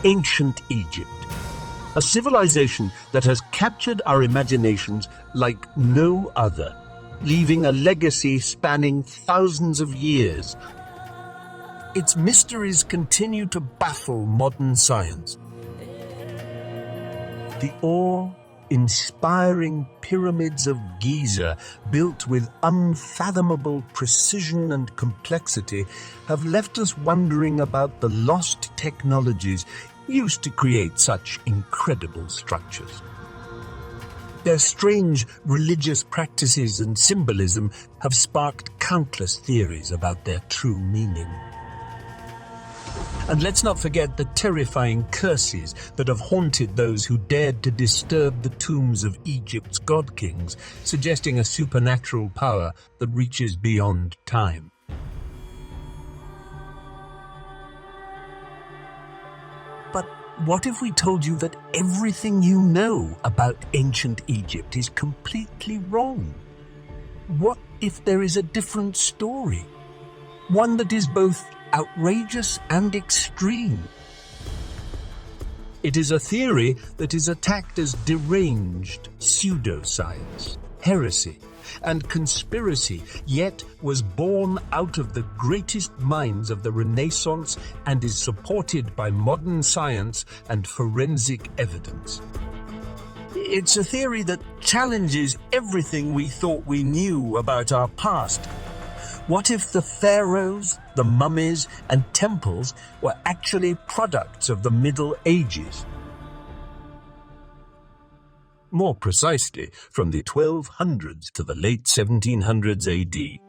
ancient Egypt, a civilization that has captured our imaginations like no other, leaving a legacy spanning thousands of years. Its mysteries continue to baffle modern science. The awe-inspiring pyramids of Giza, built with unfathomable precision and complexity, have left us wondering about the lost technologies used to create such incredible structures. Their strange religious practices and symbolism have sparked countless theories about their true meaning. And let's not forget the terrifying curses that have haunted those who dared to disturb the tombs of Egypt's god-kings, suggesting a supernatural power that reaches beyond time. But what if we told you that everything you know about ancient Egypt is completely wrong? What if there is a different story? One that is both outrageous and extreme. It is a theory that is attacked as deranged pseudoscience, heresy, and conspiracy, yet was born out of the greatest minds of the Renaissance and is supported by modern science and forensic evidence. It's a theory that challenges everything we thought we knew about our past. What if the pharaohs, the mummies, and temples were actually products of the Middle Ages? More precisely, from the 1200s to the late 1700s AD.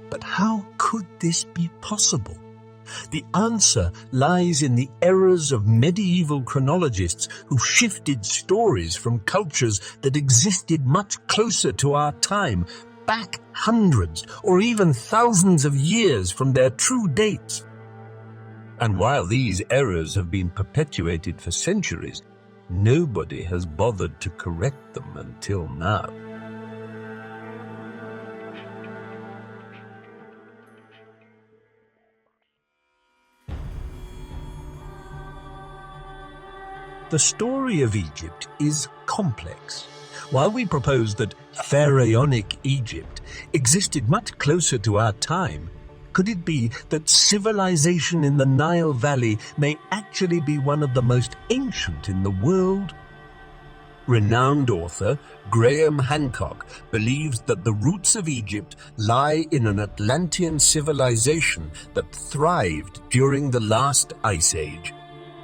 But how could this be possible? The answer lies in the errors of medieval chronologists who shifted stories from cultures that existed much closer to our time, back hundreds or even thousands of years from their true dates. And while these errors have been perpetuated for centuries, nobody has bothered to correct them until now. The story of Egypt is complex. While we propose that pharaonic Egypt existed much closer to our time, could it be that civilization in the Nile Valley may actually be one of the most ancient in the world? Renowned author Graham Hancock believes that the roots of Egypt lie in an Atlantean civilization that thrived during the last ice age,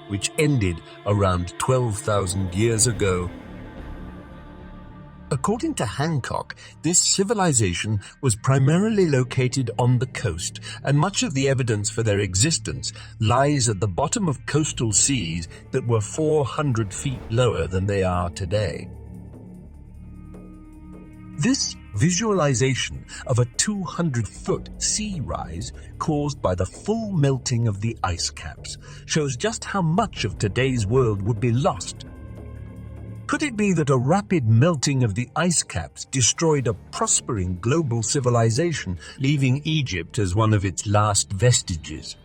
which ended around 12,000 years ago. According to Hancock, this civilization was primarily located on the coast, and much of the evidence for their existence lies at the bottom of coastal seas that were 400 feet lower than they are today. This visualization of a 200-foot sea rise caused by the full melting of the ice caps shows just how much of today's world would be lost. Could it be that a rapid melting of the ice caps destroyed a prospering global civilization, leaving Egypt as one of its last vestiges?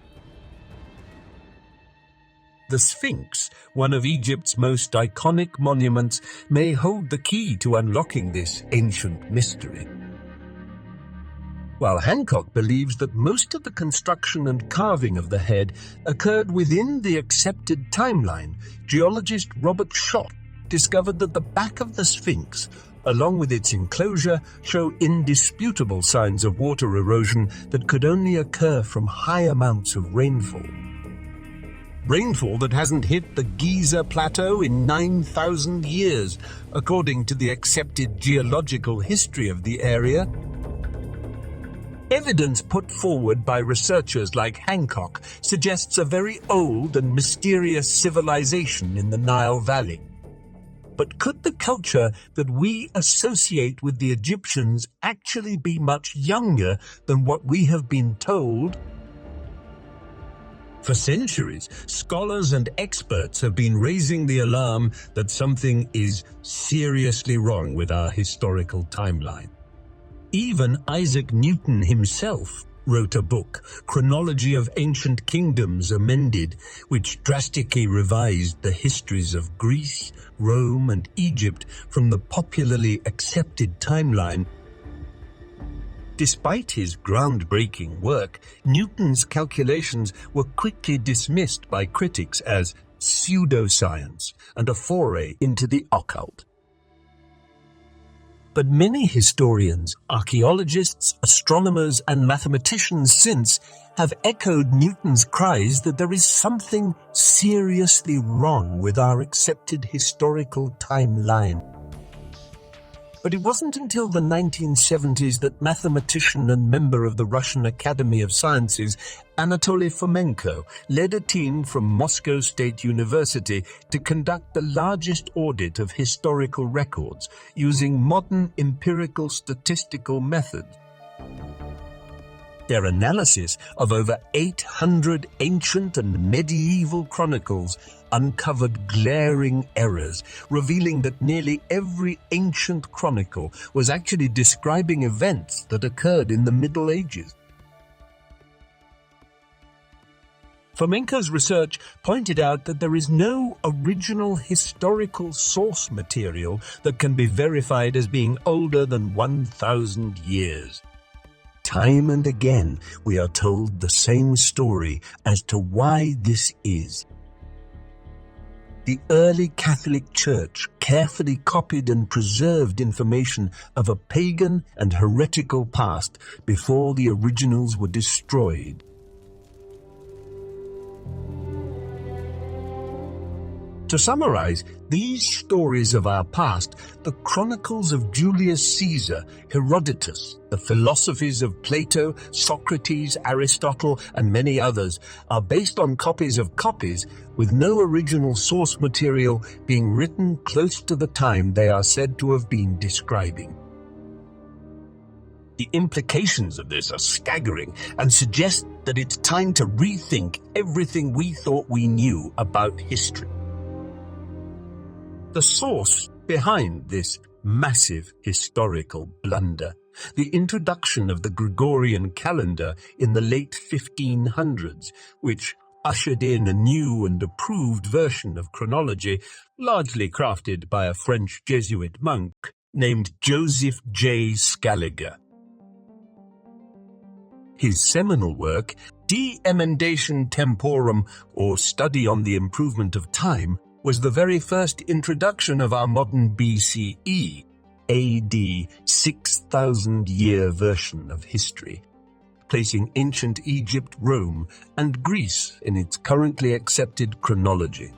The Sphinx, one of Egypt's most iconic monuments, may hold the key to unlocking this ancient mystery. While Hancock believes that most of the construction and carving of the head occurred within the accepted timeline, geologist Robert Schott discovered that the back of the Sphinx, along with its enclosure, show indisputable signs of water erosion that could only occur from high amounts of rainfall. Rainfall that hasn't hit the Giza Plateau in 9,000 years, according to the accepted geological history of the area. Evidence put forward by researchers like Hancock suggests a very old and mysterious civilization in the Nile Valley. But could the culture that we associate with the Egyptians actually be much younger than what we have been told? For centuries, scholars and experts have been raising the alarm that something is seriously wrong with our historical timeline. Even Isaac Newton himself, wrote a book, Chronology of Ancient Kingdoms Amended, which drastically revised the histories of Greece, Rome, and Egypt from the popularly accepted timeline. Despite his groundbreaking work, Newton's calculations were quickly dismissed by critics as pseudoscience and a foray into the occult. But many historians, archaeologists, astronomers, and mathematicians since have echoed Newton's cries that there is something seriously wrong with our accepted historical timeline. But it wasn't until the 1970s that mathematician and member of the Russian Academy of Sciences, Anatoly Fomenko, led a team from Moscow State University to conduct the largest audit of historical records using modern empirical statistical methods. Their analysis of over 800 ancient and medieval chronicles uncovered glaring errors, revealing that nearly every ancient chronicle was actually describing events that occurred in the Middle Ages. Fomenko's research pointed out that there is no original historical source material that can be verified as being older than 1,000 years. Time and again, we are told the same story as to why this is. The early Catholic Church carefully copied and preserved information of a pagan and heretical past before the originals were destroyed. To summarize these stories of our past, the chronicles of Julius Caesar, Herodotus, the philosophies of Plato, Socrates, Aristotle, and many others are based on copies of copies, with no original source material being written close to the time they are said to have been describing. The implications of this are staggering and suggest that it's time to rethink everything we thought we knew about history. The source behind this massive historical blunder, the introduction of the Gregorian calendar in the late 1500s, which ushered in a new and approved version of chronology, largely crafted by a French Jesuit monk named Joseph J. Scaliger. His seminal work, De Emendation Temporum, or Study on the Improvement of Time, was the very first introduction of our modern BCE, AD 6,000-year version of history, placing ancient Egypt, Rome, and Greece in its currently accepted chronology.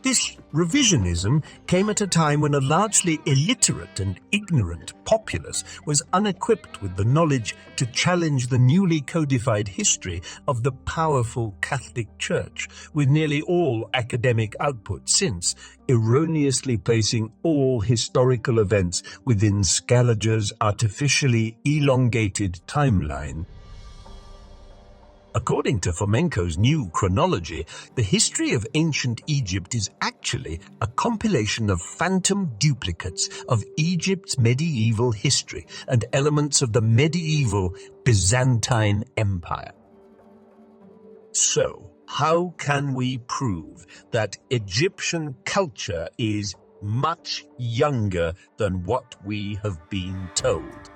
This revisionism came at a time when a largely illiterate and ignorant populace was unequipped with the knowledge to challenge the newly codified history of the powerful Catholic Church, with nearly all academic output since erroneously placing all historical events within Scaliger's artificially elongated timeline. According to Fomenko's new chronology, the history of ancient Egypt is actually a compilation of phantom duplicates of Egypt's medieval history and elements of the medieval Byzantine Empire. So, how can we prove that Egyptian culture is much younger than what we have been told?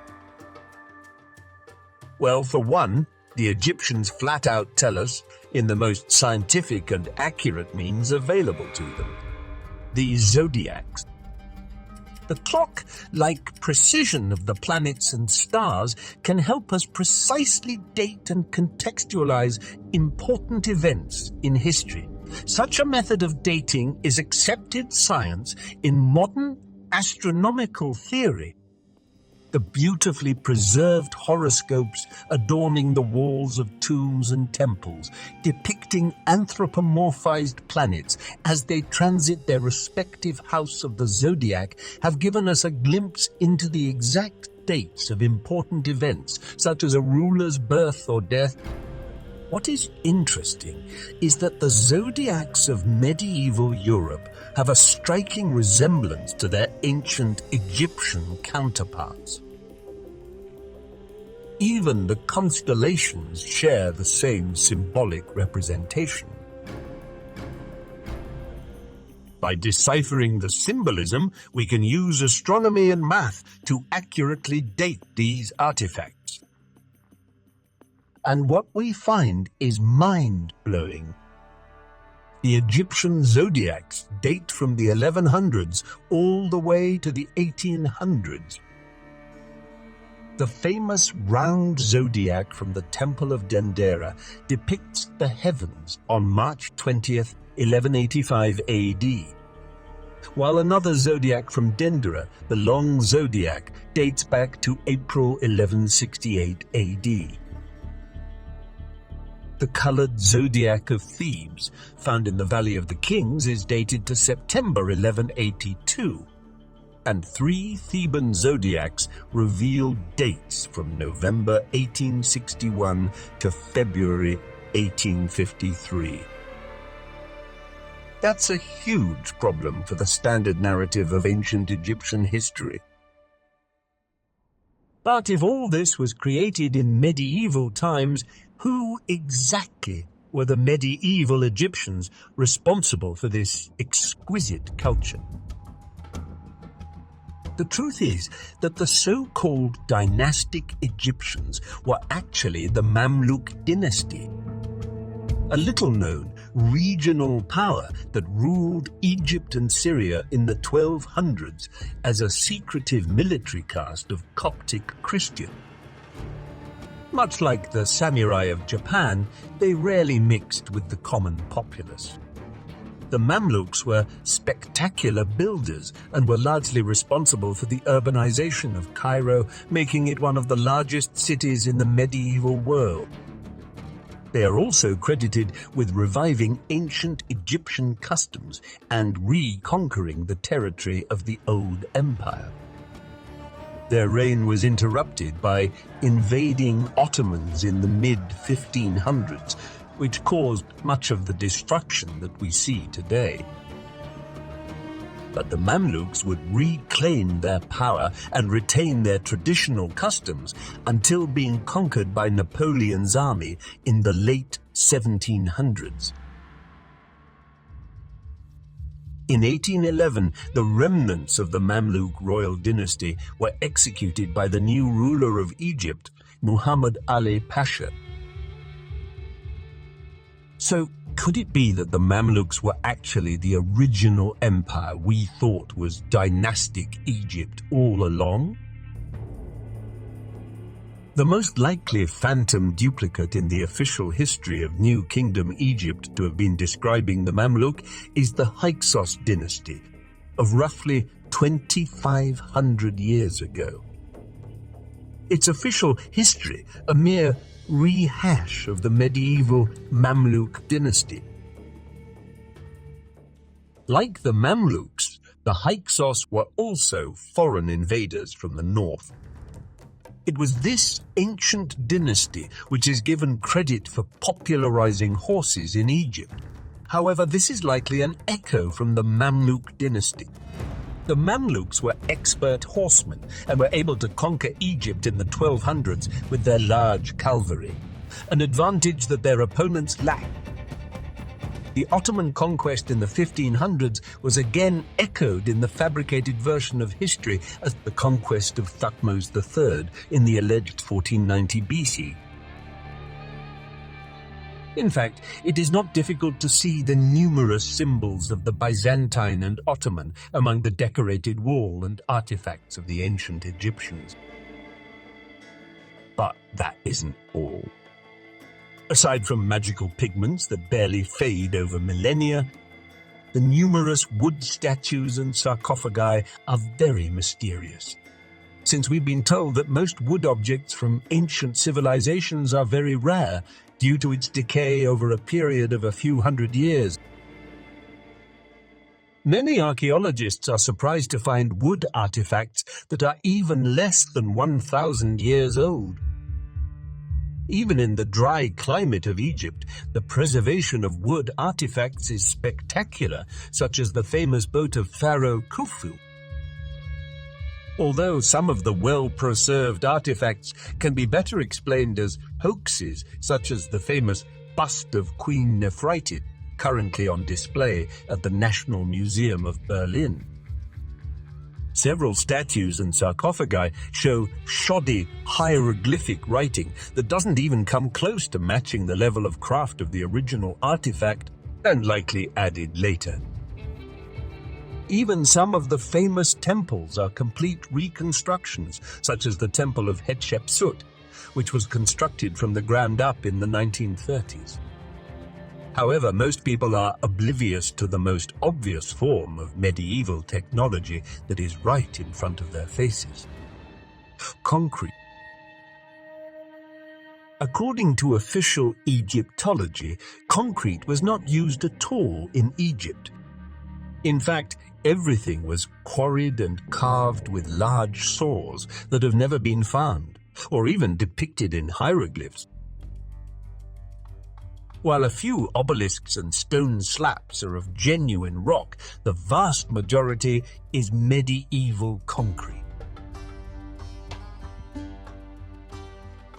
Well, for one, the Egyptians flat out tell us in the most scientific and accurate means available to them, the Zodiacs. The clock-like precision of the planets and stars can help us precisely date and contextualize important events in history. Such a method of dating is accepted science in modern astronomical theory. The beautifully preserved horoscopes adorning the walls of tombs and temples, depicting anthropomorphized planets as they transit their respective house of the zodiac, have given us a glimpse into the exact dates of important events, such as a ruler's birth or death. What is interesting is that the zodiacs of medieval Europe have a striking resemblance to their ancient Egyptian counterparts. Even the constellations share the same symbolic representation. By deciphering the symbolism, we can use astronomy and math to accurately date these artifacts. And what we find is mind-blowing. The Egyptian Zodiacs date from the 1100s all the way to the 1800s. The famous round zodiac from the Temple of Dendera depicts the heavens on March 20th, 1185 AD, while another zodiac from Dendera, the long zodiac, dates back to April 1168 AD. The colored zodiac of Thebes, found in the Valley of the Kings, is dated to September 1182, and 3 Theban zodiacs reveal dates from November 1861 to February 1853. That's a huge problem for the standard narrative of ancient Egyptian history. But if all this was created in medieval times, who exactly were the medieval Egyptians responsible for this exquisite culture? The truth is that the so-called dynastic Egyptians were actually the Mamluk Dynasty, a little-known regional power that ruled Egypt and Syria in the 1200s as a secretive military caste of Coptic Christian. Much like the samurai of Japan, they rarely mixed with the common populace. The Mamluks were spectacular builders and were largely responsible for the urbanization of Cairo, making it one of the largest cities in the medieval world. They are also credited with reviving ancient Egyptian customs and reconquering the territory of the old empire. Their reign was interrupted by invading Ottomans in the mid-1500s, which caused much of the destruction that we see today. But the Mamluks would reclaim their power and retain their traditional customs until being conquered by Napoleon's army in the late 1700s. In 1811, the remnants of the Mamluk royal dynasty were executed by the new ruler of Egypt, Muhammad Ali Pasha. So, could it be that the Mamluks were actually the original empire we thought was dynastic Egypt all along? The most likely phantom duplicate in the official history of New Kingdom Egypt to have been describing the Mamluk is the Hyksos dynasty of roughly 2,500 years ago. Its official history, a mere rehash of the medieval Mamluk dynasty. Like the Mamluks, the Hyksos were also foreign invaders from the north. It was this ancient dynasty which is given credit for popularizing horses in Egypt. However, this is likely an echo from the Mamluk dynasty. The Mamluks were expert horsemen and were able to conquer Egypt in the 1200s with their large cavalry, an advantage that their opponents lacked. The Ottoman conquest in the 1500s was again echoed in the fabricated version of history as the conquest of Thutmose III in the alleged 1490 BC. In fact, it is not difficult to see the numerous symbols of the Byzantine and Ottoman among the decorated wall and artifacts of the ancient Egyptians. But that isn't all. Aside from magical pigments that barely fade over millennia, the numerous wood statues and sarcophagi are very mysterious, since we've been told that most wood objects from ancient civilizations are very rare due to its decay over a period of a few hundred years. Many archaeologists are surprised to find wood artifacts that are even less than 1,000 years old. Even in the dry climate of Egypt, the preservation of wood artifacts is spectacular, such as the famous boat of Pharaoh Khufu. Although some of the well-preserved artifacts can be better explained as hoaxes, such as the famous bust of Queen Nefertiti, currently on display at the National Museum of Berlin. Several statues and sarcophagi show shoddy hieroglyphic writing that doesn't even come close to matching the level of craft of the original artifact, and likely added later. Even some of the famous temples are complete reconstructions, such as the Temple of Hatshepsut, which was constructed from the ground up in the 1930s. However, most people are oblivious to the most obvious form of medieval technology that is right in front of their faces: concrete. According to official Egyptology, concrete was not used at all in Egypt. In fact, everything was quarried and carved with large saws that have never been found, or even depicted in hieroglyphs. While a few obelisks and stone slabs are of genuine rock, the vast majority is medieval concrete.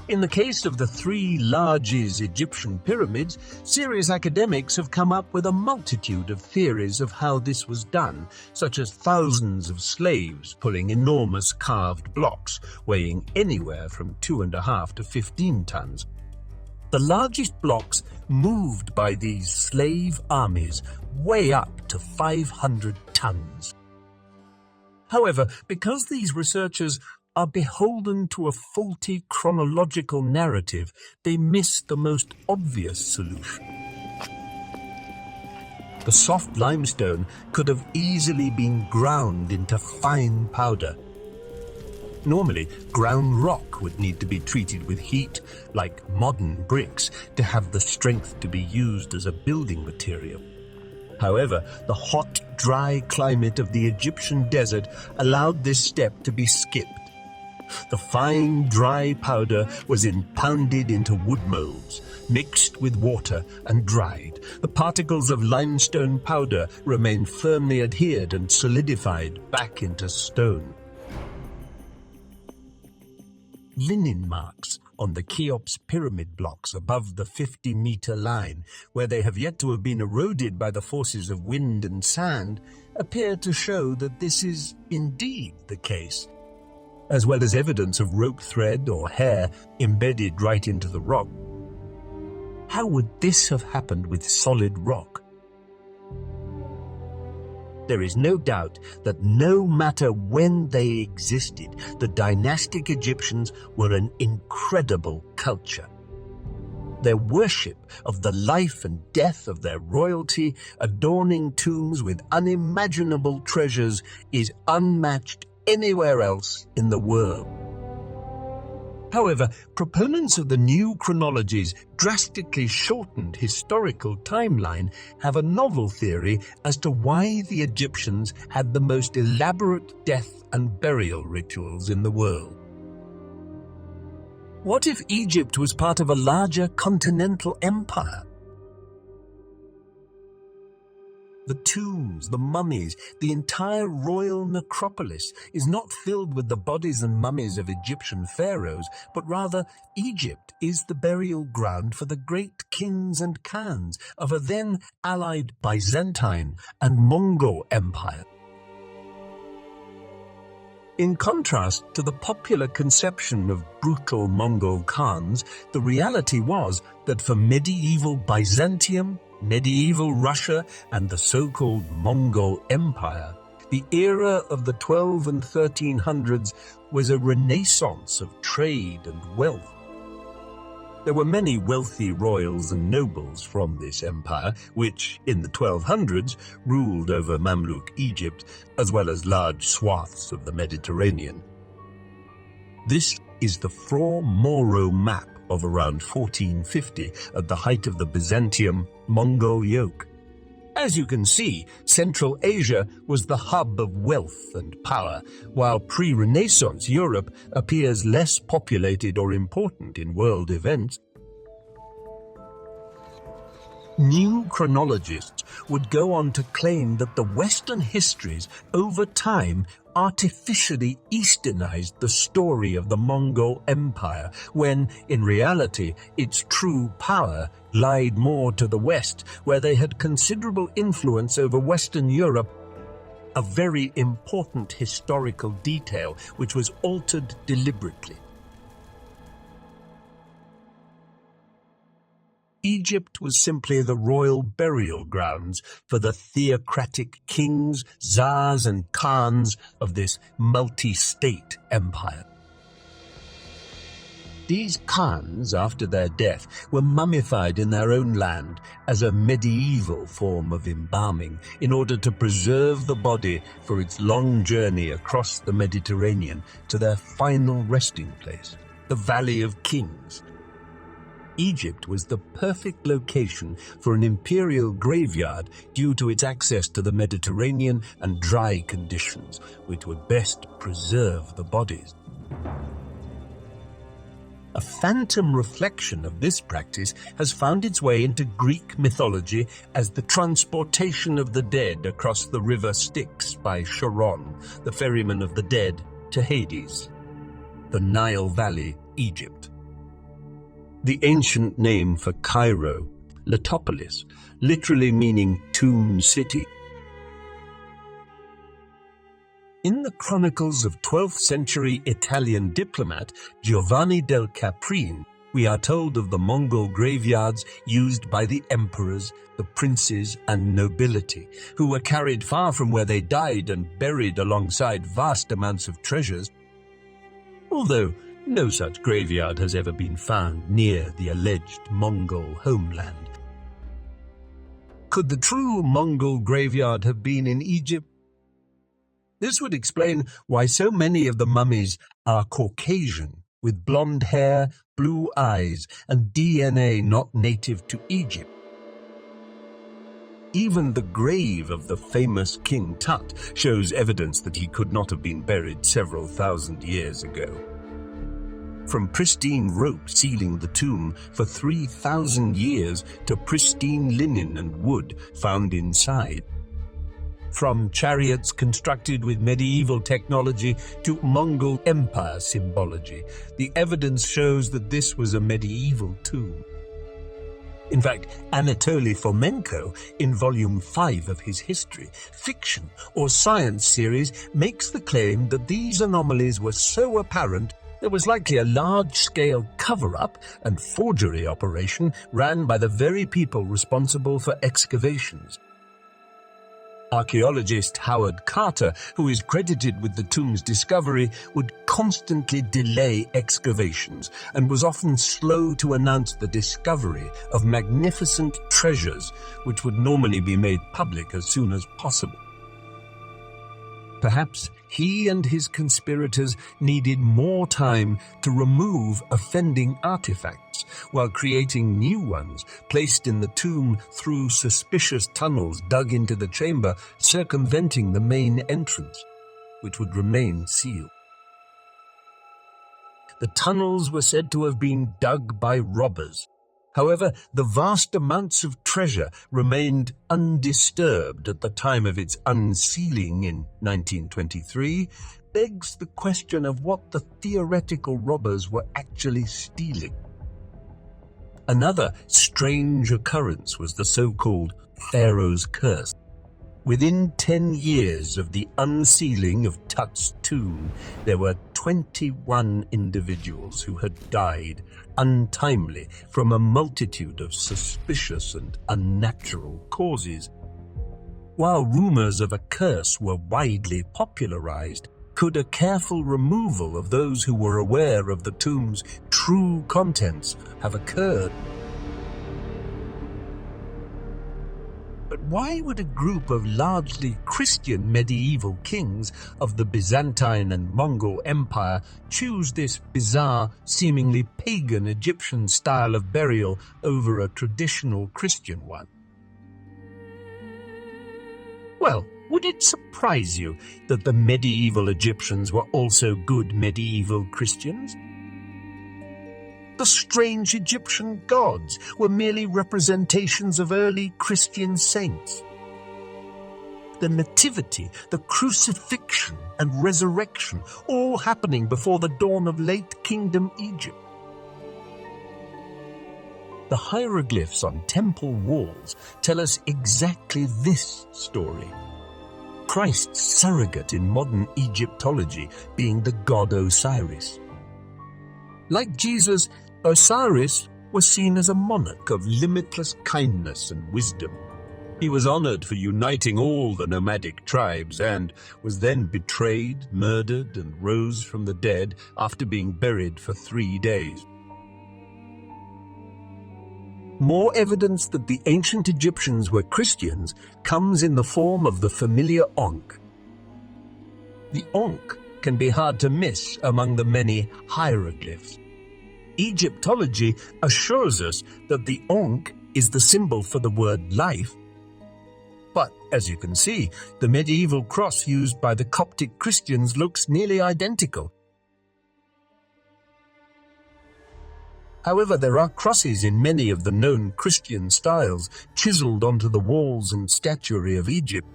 In the case of the three largest Egyptian pyramids, serious academics have come up with a multitude of theories of how this was done, such as thousands of slaves pulling enormous carved blocks, weighing anywhere from 2.5 to 15 tons. The largest blocks moved by these slave armies weigh up to 500 tons. However, because these researchers are beholden to a faulty chronological narrative, they miss the most obvious solution. The soft limestone could have easily been ground into fine powder. Normally, ground rock would need to be treated with heat, like modern bricks, to have the strength to be used as a building material. However, the hot, dry climate of the Egyptian desert allowed this step to be skipped. The fine, dry powder was impounded into wood molds, mixed with water and dried. The particles of limestone powder remained firmly adhered and solidified back into stone. Linen marks on the Cheops pyramid blocks above the 50-meter line, where they have yet to have been eroded by the forces of wind and sand, appear to show that this is indeed the case, as well as evidence of rope thread or hair embedded right into the rock. How would this have happened with solid rock? There is no doubt that no matter when they existed, the dynastic Egyptians were an incredible culture. Their worship of the life and death of their royalty, adorning tombs with unimaginable treasures, is unmatched anywhere else in the world. However, proponents of the new chronology's drastically shortened historical timeline have a novel theory as to why the Egyptians had the most elaborate death and burial rituals in the world. What if Egypt was part of a larger continental empire? The tombs, the mummies, the entire royal necropolis is not filled with the bodies and mummies of Egyptian pharaohs, but rather Egypt is the burial ground for the great kings and khans of a then allied Byzantine and Mongol empire. In contrast to the popular conception of brutal Mongol khans, the reality was that for medieval Byzantium, medieval Russia, and the so-called Mongol Empire, the era of the 12 and 1300s was a renaissance of trade and wealth. There were many wealthy royals and nobles from this empire, which, in the 1200s, ruled over Mamluk Egypt, as well as large swaths of the Mediterranean. This is the Fra-Moro map of around 1450 at the height of the Byzantium-Mongol yoke. As you can see, Central Asia was the hub of wealth and power, while pre-Renaissance Europe appears less populated or important in world events. New chronologists would go on to claim that the Western histories, over time, artificially Easternized the story of the Mongol Empire, when, in reality, its true power lied more to the west, where they had considerable influence over Western Europe. A very important historical detail which was altered deliberately. Egypt was simply the royal burial grounds for the theocratic kings, czars, and khans of this multi-state empire. These khans, after their death, were mummified in their own land as a medieval form of embalming in order to preserve the body for its long journey across the Mediterranean to their final resting place, the Valley of Kings. Egypt was the perfect location for an imperial graveyard due to its access to the Mediterranean and dry conditions, which would best preserve the bodies. A phantom reflection of this practice has found its way into Greek mythology as the transportation of the dead across the river Styx by Charon, the ferryman of the dead, to Hades, the Nile Valley, Egypt. The ancient name for Cairo, Letopolis, literally meaning tomb city. In the chronicles of 12th century Italian diplomat Giovanni del Caprine, we are told of the Mongol graveyards used by the emperors, the princes, and nobility, who were carried far from where they died and buried alongside vast amounts of treasures. Although no such graveyard has ever been found near the alleged Mongol homeland. Could the true Mongol graveyard have been in Egypt? This would explain why so many of the mummies are Caucasian, with blonde hair, blue eyes, and DNA not native to Egypt. Even the grave of the famous King Tut shows evidence that he could not have been buried several thousand years ago. From pristine rope sealing the tomb for 3,000 years to pristine linen and wood found inside. From chariots constructed with medieval technology to Mongol Empire symbology, the evidence shows that this was a medieval tomb. In fact, Anatoly Fomenko, in Volume 5 of his History, Fiction or Science series, makes the claim that these anomalies were so apparent there was likely a large-scale cover-up and forgery operation ran by the very people responsible for excavations. Archaeologist Howard Carter, who is credited with the tomb's discovery, would constantly delay excavations and was often slow to announce the discovery of magnificent treasures which would normally be made public as soon as possible. Perhaps he and his conspirators needed more time to remove offending artifacts while creating new ones placed in the tomb through suspicious tunnels dug into the chamber, circumventing the main entrance, which would remain sealed. The tunnels were said to have been dug by robbers. However, the vast amounts of treasure remained undisturbed at the time of its unsealing in 1923, begs the question of what the theoretical robbers were actually stealing. Another strange occurrence was the so-called Pharaoh's Curse. Within 10 years of the unsealing of Tut's tomb, there were 21 individuals who had died untimely from a multitude of suspicious and unnatural causes. While rumors of a curse were widely popularized, could a careful removal of those who were aware of the tomb's true contents have occurred? But why would a group of largely Christian medieval kings of the Byzantine and Mongol Empire choose this bizarre, seemingly pagan Egyptian style of burial over a traditional Christian one? Well, would it surprise you that the medieval Egyptians were also good medieval Christians? The strange Egyptian gods were merely representations of early Christian saints. the nativity, the crucifixion and resurrection, all happening before the dawn of late Kingdom Egypt. The hieroglyphs on temple walls tell us exactly this story. Christ's surrogate in modern Egyptology being the god Osiris. Like Jesus, Osiris was seen as a monarch of limitless kindness and wisdom. He was honored for uniting all the nomadic tribes and was then betrayed, murdered, and rose from the dead after being buried for 3 days. More evidence that the ancient Egyptians were Christians comes in the form of the familiar Ankh. The Ankh can be hard to miss among the many hieroglyphs. Egyptology assures us that the Ankh is the symbol for the word life. But, as you can see, the medieval cross used by the Coptic Christians looks nearly identical. However, there are crosses in many of the known Christian styles chiseled onto the walls and statuary of Egypt.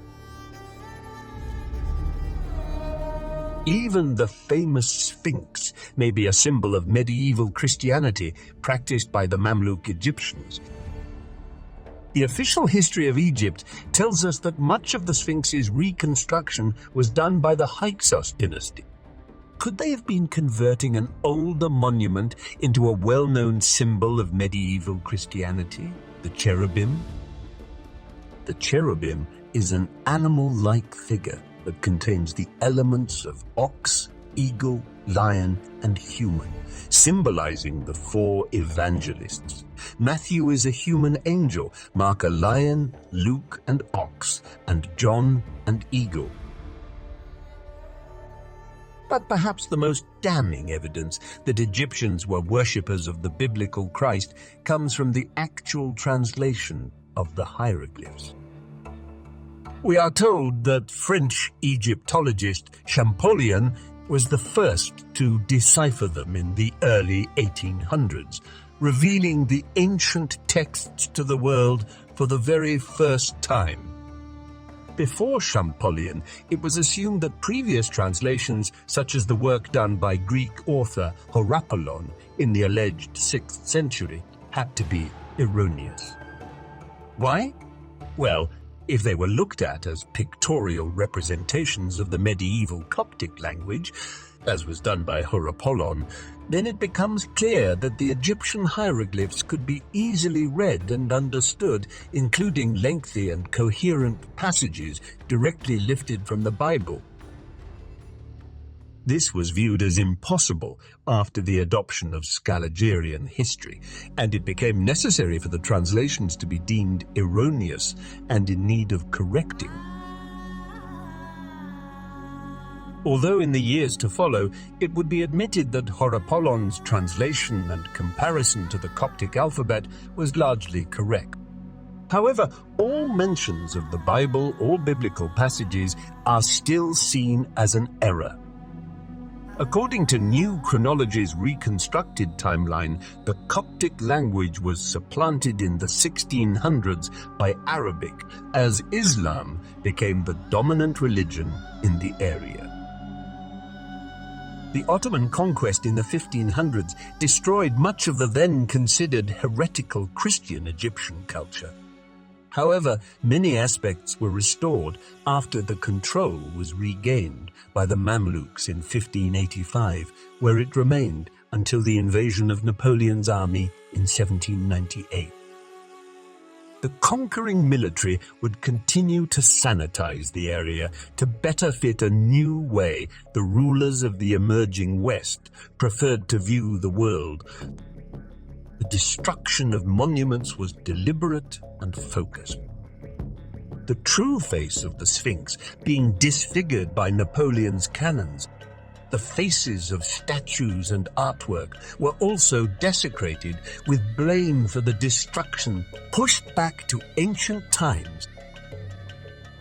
Even the famous Sphinx may be a symbol of medieval Christianity practiced by the Mamluk Egyptians. The official history of Egypt tells us that much of the Sphinx's reconstruction was done by the Hijaz Dynasty. Could they have been converting an older monument into a well-known symbol of medieval Christianity, the cherubim? The cherubim is an animal-like figure that contains the elements of ox, eagle, lion, and human, symbolizing the 4 evangelists. Matthew is a human angel, Mark a lion, Luke an ox, and John an eagle. But perhaps the most damning evidence that Egyptians were worshippers of the biblical Christ comes from the actual translation of the hieroglyphs. We are told that French Egyptologist Champollion was the first to decipher them in the early 1800s, revealing the ancient texts to the world for the very first time. Before Champollion, it was assumed that previous translations, such as the work done by Greek author Hieropolon in the alleged 6th century, had to be erroneous. Why? Well, if they were looked at as pictorial representations of the medieval Coptic language, as was done by Hieropolon, then it becomes clear that the Egyptian hieroglyphs could be easily read and understood, including lengthy and coherent passages directly lifted from the Bible. This was viewed as impossible after the adoption of Scaligean history, and it became necessary for the translations to be deemed erroneous and in need of correcting. Although in the years to follow, it would be admitted that Hieropolon's translation and comparison to the Coptic alphabet was largely correct. However, all mentions of the Bible or biblical passages are still seen as an error. According to New Chronology's reconstructed timeline, the Coptic language was supplanted in the 1600s by Arabic as Islam became the dominant religion in the area. The Ottoman conquest in the 1500s destroyed much of the then considered heretical Christian Egyptian culture. However, many aspects were restored after the control was regained by the Mamluks in 1585, where it remained until the invasion of Napoleon's army in 1798. The conquering military would continue to sanitize the area to better fit a new way the rulers of the emerging West preferred to view the world. The destruction of monuments was deliberate and focused. The true face of the Sphinx being disfigured by Napoleon's cannons, the faces of statues and artwork were also desecrated, with blame for the destruction pushed back to ancient times.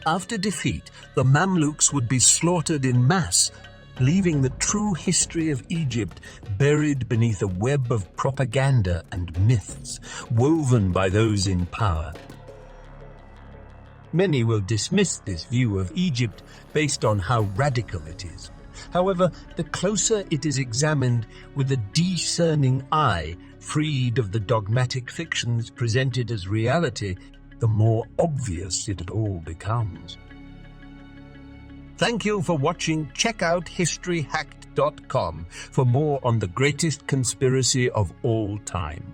After defeat, the Mamluks would be slaughtered in mass, leaving the true history of Egypt buried beneath a web of propaganda and myths woven by those in power. Many will dismiss this view of Egypt based on how radical it is. However, the closer it is examined with a discerning eye, freed of the dogmatic fictions presented as reality, the more obvious it all becomes. Thank you for watching. Check out historyhacked.com for more on the greatest conspiracy of all time.